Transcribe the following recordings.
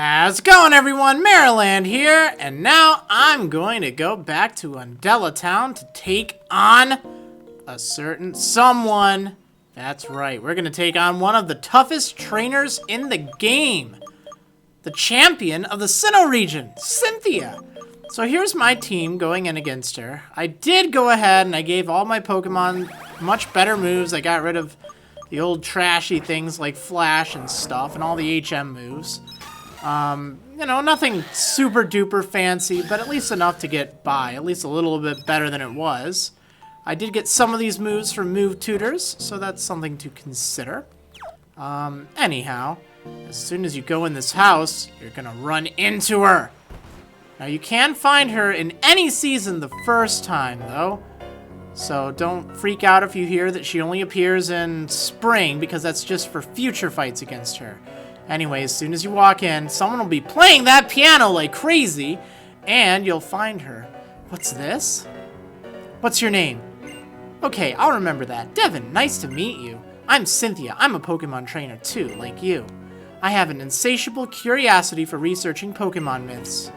How's it going, everyone? Marriland here, and now I'm going to go back to Undella Town to take on a certain someone. That's right, we're going to take on one of the toughest trainers in the game. The champion of the Sinnoh region, Cynthia. So here's my team going in against her. I did go ahead and I gave all my Pokemon much better moves. I got rid of the old trashy things like Flash and stuff and all the HM moves. You know, nothing super duper fancy, but at least enough to get by, at least a little bit better than it was. I did get some of these moves from move tutors, so that's something to consider. Anyhow, as soon as you go in this house, you're gonna run into her. Now you can find her in any season the first time, though. So don't freak out if you hear that she only appears in spring, because that's just for future fights against her. Anyway, as soon as you walk in, someone will be playing that piano like crazy, and you'll find her. What's this? What's your name? Okay, I'll remember that. Devin, nice to meet you. I'm Cynthia. I'm a Pokemon trainer too, like you. I have an insatiable curiosity for researching Pokemon myths.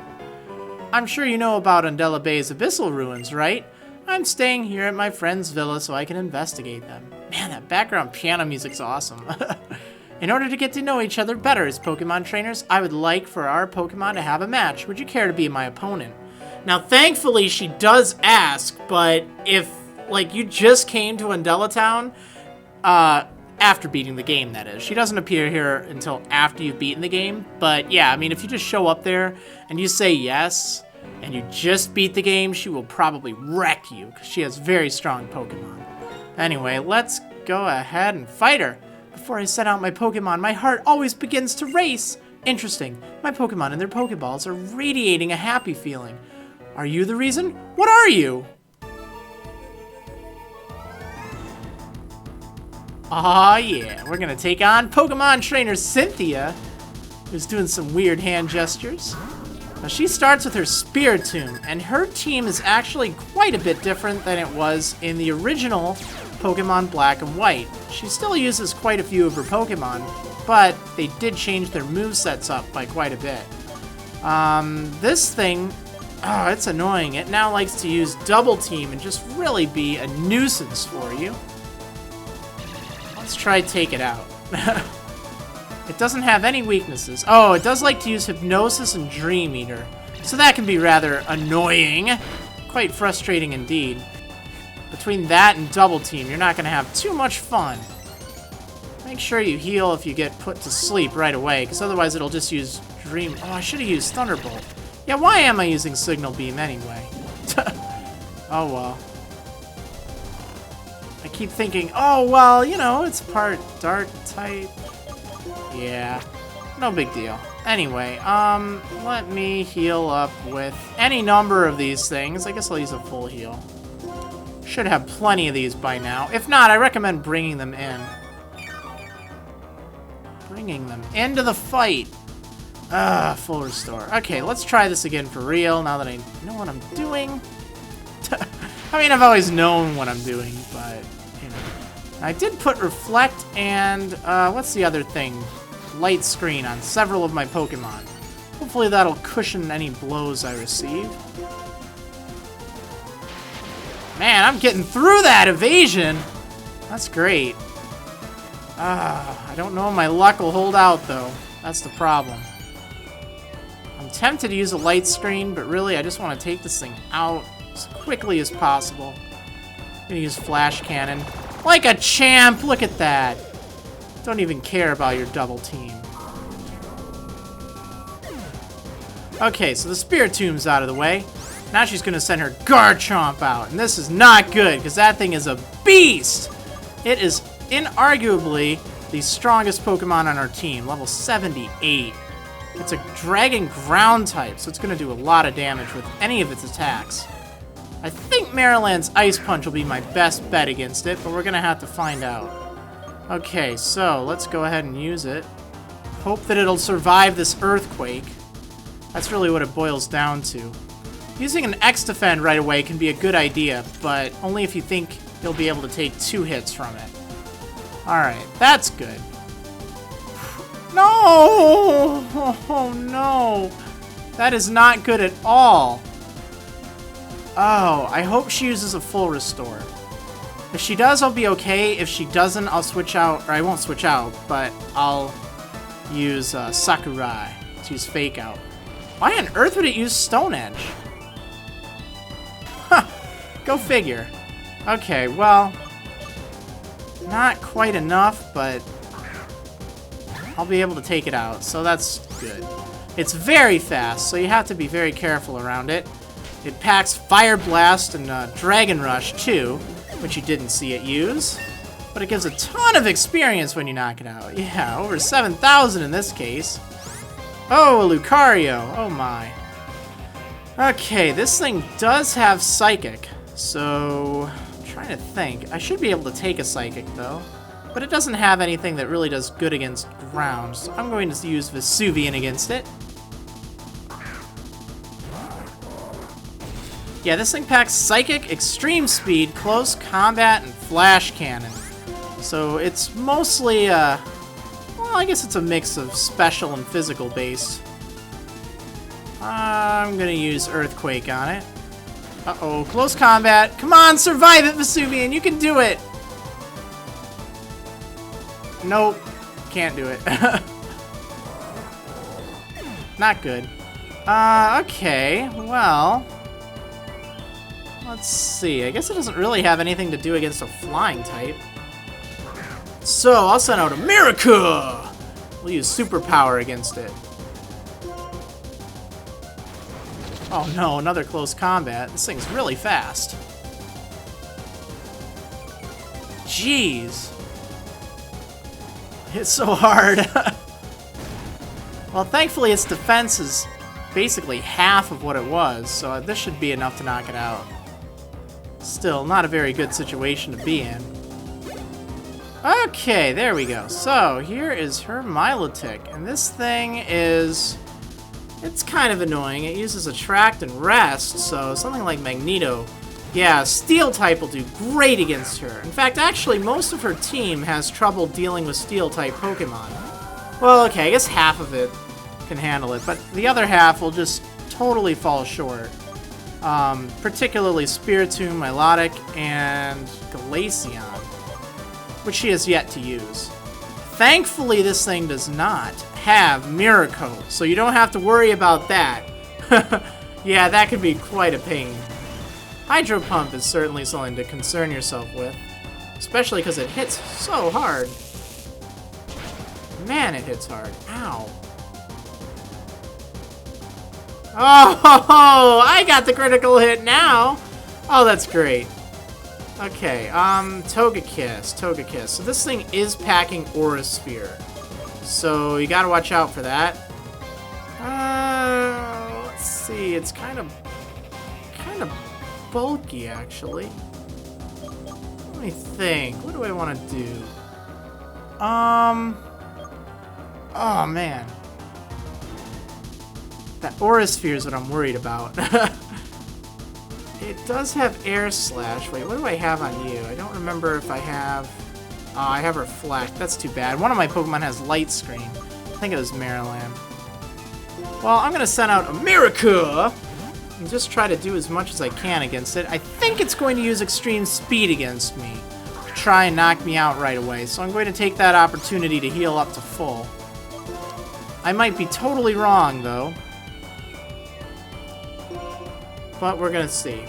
I'm sure you know about Undella Bay's abyssal ruins, right? I'm staying here at my friend's villa so I can investigate them. Man, that background piano music's awesome. In order to get to know each other better as Pokemon trainers, I would like for our Pokemon to have a match. Would you care to be my opponent? Now, thankfully, she does ask, but if, like, you just came to Undella Town, after beating the game, that is. She doesn't appear here until after you've beaten the game, but yeah, I mean, if you just show up there and you say yes, and you just beat the game, she will probably wreck you, because she has very strong Pokemon. Anyway, let's go ahead and fight her. Before I set out my Pokemon, my heart always begins to race. Interesting. My Pokemon and their Pokeballs are radiating a happy feeling. Are you the reason? What are you? Aw, yeah. We're gonna take on Pokemon trainer Cynthia, who's doing some weird hand gestures. Now, she starts with her Spiritomb, and her team is actually quite a bit different than it was in the original Pokemon Black and White. She still uses quite a few of her Pokemon, but they did change their movesets up by quite a bit. This thing, oh, it's annoying. It now likes to use Double Team and just really be a nuisance for you. Let's try take it out. It doesn't have any weaknesses. Oh, it does like to use Hypnosis and Dream Eater, so that can be rather annoying. Quite frustrating indeed. Between that and Double Team, you're not going to have too much fun. Make sure you heal if you get put to sleep right away, because otherwise it'll just use Dream... Oh, I should have used Thunderbolt. Yeah, why am I using Signal Beam anyway? Oh, well. I keep thinking, oh, well, you know, it's part Dark type. Yeah, no big deal. Anyway, let me heal up with any number of these things. I guess I'll use a full heal. Should have plenty of these by now. If not, I recommend bringing them in. Bringing them into the fight. Full restore. Okay, let's try this again for real now that I know what I'm doing. I mean, I've always known what I'm doing, but, you know. I did put Reflect and, what's the other thing? Light Screen on several of my Pokemon. Hopefully that'll cushion any blows I receive. Man, I'm getting through that evasion. That's great. I don't know if my luck will hold out, though. That's the problem. I'm tempted to use a light screen, but really I just want to take this thing out as quickly as possible. I'm gonna use Flash Cannon. Like a champ! Look at that! Don't even care about your Double Team. Okay, so the Spiritomb's out of the way. Now she's gonna send her Garchomp out, and this is not good, because that thing is a beast! It is inarguably the strongest Pokemon on our team, level 78. It's a Dragon Ground type, so it's gonna do a lot of damage with any of its attacks. I think Marriland's Ice Punch will be my best bet against it, but we're gonna have to find out. Okay, so let's go ahead and use it. Hope that it'll survive this earthquake. That's really what it boils down to. Using an X-Defend right away can be a good idea, but only if you think you'll be able to take 2 hits from it. Alright, that's good. No! Oh no. That is not good at all. Oh, I hope she uses a full restore. If she does, I'll be okay. If she doesn't, I'll switch out. Or I won't switch out, but I'll use Sakurai to use Fake Out. Why on earth would it use Stone Edge? Huh. Go figure. Okay, well, not quite enough, but I'll be able to take it out, so that's good. It's very fast, so you have to be very careful around it. It packs Fire Blast and Dragon Rush, too, which you didn't see it use. But it gives a ton of experience when you knock it out. Yeah, over 7,000 in this case. Oh, Lucario. Oh, my. Okay, this thing does have Psychic, so I'm trying to think. I should be able to take a Psychic, though. But it doesn't have anything that really does good against ground, so I'm going to use Vesuvian against it. Yeah, this thing packs Psychic, Extreme Speed, Close Combat, and Flash Cannon. So it's mostly, well, I guess it's a mix of special and physical based. I'm gonna use Earthquake on it. Uh-oh, Close Combat. Come on, survive it, Vesuvian, you can do it! Nope, can't do it. Not good. Okay, well... Let's see, I guess it doesn't really have anything to do against a flying type. So, I'll send out America! We'll use Superpower against it. Oh no, another Close Combat. This thing's really fast. Jeez. It's so hard. Well, thankfully its defense is basically half of what it was, so this should be enough to knock it out. Still, not a very good situation to be in. Okay, there we go. So, here is her Milotic, and this thing is... It's kind of annoying. It uses Attract and Rest, so something like Magneto. Yeah, Steel type will do great against her. In fact, actually, most of her team has trouble dealing with Steel type Pokemon. Well, okay, I guess half of it can handle it, but the other half will just totally fall short. Particularly Spiritomb, Milotic, and Glaceon, which she has yet to use. Thankfully, this thing does not have Miracle, so you don't have to worry about that. Yeah, that could be quite a pain. Hydro Pump is certainly something to concern yourself with, especially because it hits so hard. Man, it hits hard. Ow. Oh, I got the critical hit now. Oh, that's great. Okay, Togekiss. So this thing is packing Aura Sphere. So you gotta watch out for that. Let's see, it's kind of bulky, actually. Let me think. What do I want to do? Oh, man. That Aura Sphere is what I'm worried about. It does have Air Slash. Wait, what do I have on you? I don't remember if I have... I have Reflect. That's too bad. One of my Pokemon has Light Screen. I think it was Marriland. Well, I'm going to send out America and just try to do as much as I can against it. I think it's going to use Extreme Speed against me to try and knock me out right away. So I'm going to take that opportunity to heal up to full. I might be totally wrong, though. But we're going to see.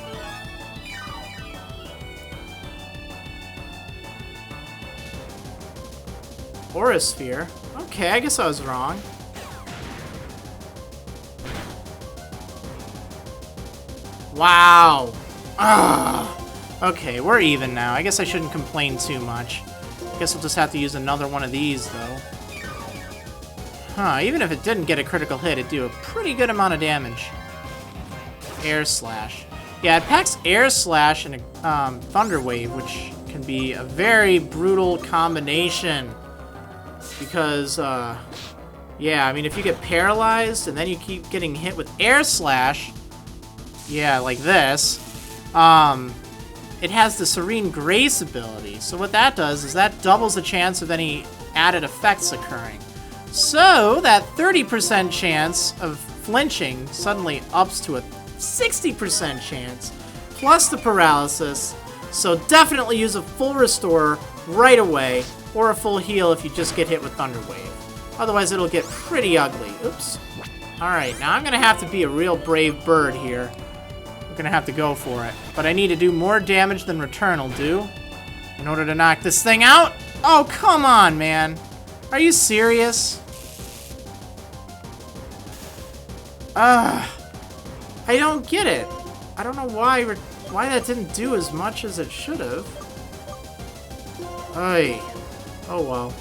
Aura Sphere. Okay, I guess I was wrong. Wow. Ugh. Okay, we're even now. I guess I shouldn't complain too much. I guess we'll just have to use another one of these, though. Huh, even if it didn't get a critical hit, it'd do a pretty good amount of damage. Air Slash. Yeah, it packs Air Slash and Thunder Wave, which can be a very brutal combination. Because, yeah, I mean, if you get paralyzed and then you keep getting hit with Air Slash, yeah, like this, it has the Serene Grace ability. So what that does is that doubles the chance of any added effects occurring. So that 30% chance of flinching suddenly ups to a 60% chance, plus the paralysis. So definitely use a full restore right away, or a full heal if you just get hit with Thunder Wave. Otherwise it'll get pretty ugly. Oops. Alright, now I'm gonna have to be a real brave bird here. I'm gonna have to go for it. But I need to do more damage than Return will do in order to knock this thing out. Oh, come on, man. Are you serious? I don't get it. I don't know why that didn't do as much as it should have. Ay. Oh well.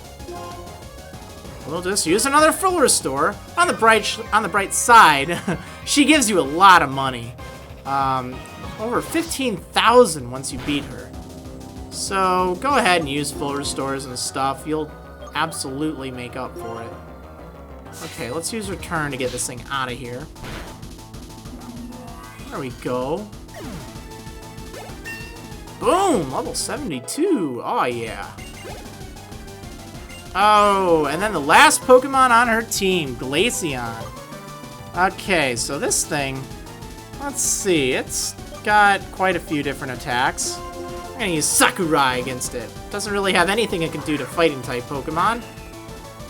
We'll just use another full restore. On the bright side, she gives you a lot of money. Over 15,000 once you beat her. So go ahead and use full restores and stuff. You'll absolutely make up for it. Okay, let's use Return to get this thing out of here. There we go. Boom! Level 72. Oh, yeah. Oh, and then the last Pokemon on her team, Glaceon. Okay, so this thing, let's see, it's got quite a few different attacks. I'm gonna use Sakurai against it. Doesn't really have anything it can do to fighting-type Pokemon.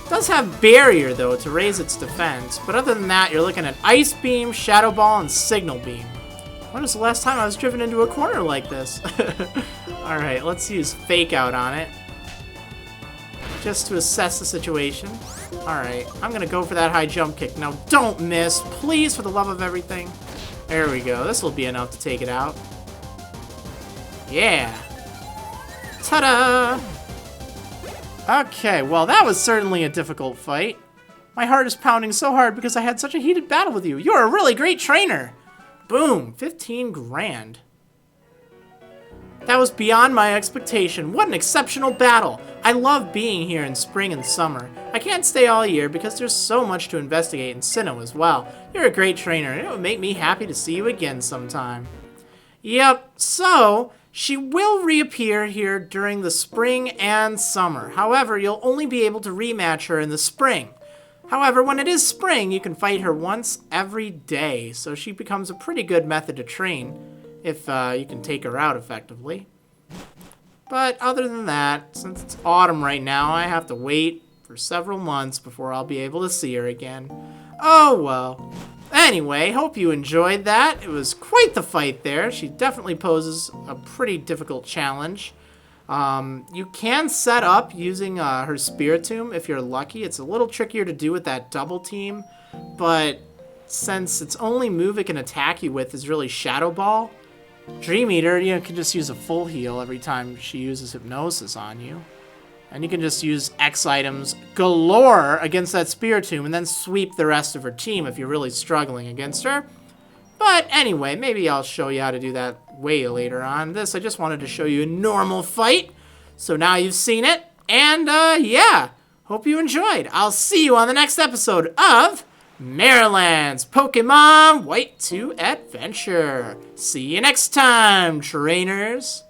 Does have Barrier, though, to raise its defense, but other than that, you're looking at Ice Beam, Shadow Ball, and Signal Beam. When was the last time I was driven into a corner like this? Alright, let's use Fake Out on it. Just to assess the situation. Alright, I'm gonna go for that high jump kick. Now, don't miss, please, for the love of everything. There we go. This will be enough to take it out. Yeah. Ta-da! Okay, well, that was certainly a difficult fight. My heart is pounding so hard because I had such a heated battle with you. You're a really great trainer. Boom, 15 grand. That was beyond my expectation. What an exceptional battle. I love being here in spring and summer. I can't stay all year because there's so much to investigate in Sinnoh as well. You're a great trainer, and it would make me happy to see you again sometime. Yep, so she will reappear here during the spring and summer. However, you'll only be able to rematch her in the spring. However, when it is spring, you can fight her once every day, so she becomes a pretty good method to train if you can take her out effectively. But other than that, since it's autumn right now, I have to wait for several months before I'll be able to see her again. Oh well. Anyway, hope you enjoyed that. It was quite the fight there. She definitely poses a pretty difficult challenge. You can set up using her Spiritomb if you're lucky. It's a little trickier to do with that double team, but since its only move it can attack you with is really Shadow Ball, Dream Eater, you know, can just use a full heal every time she uses Hypnosis on you. And you can just use X items galore against that Spiritomb and then sweep the rest of her team if you're really struggling against her. But anyway, maybe I'll show you how to do that way later on. This, I just wanted to show you a normal fight. So now you've seen it. And yeah, hope you enjoyed. I'll see you on the next episode of Marriland's Pokemon White 2 Adventure. See you next time, trainers.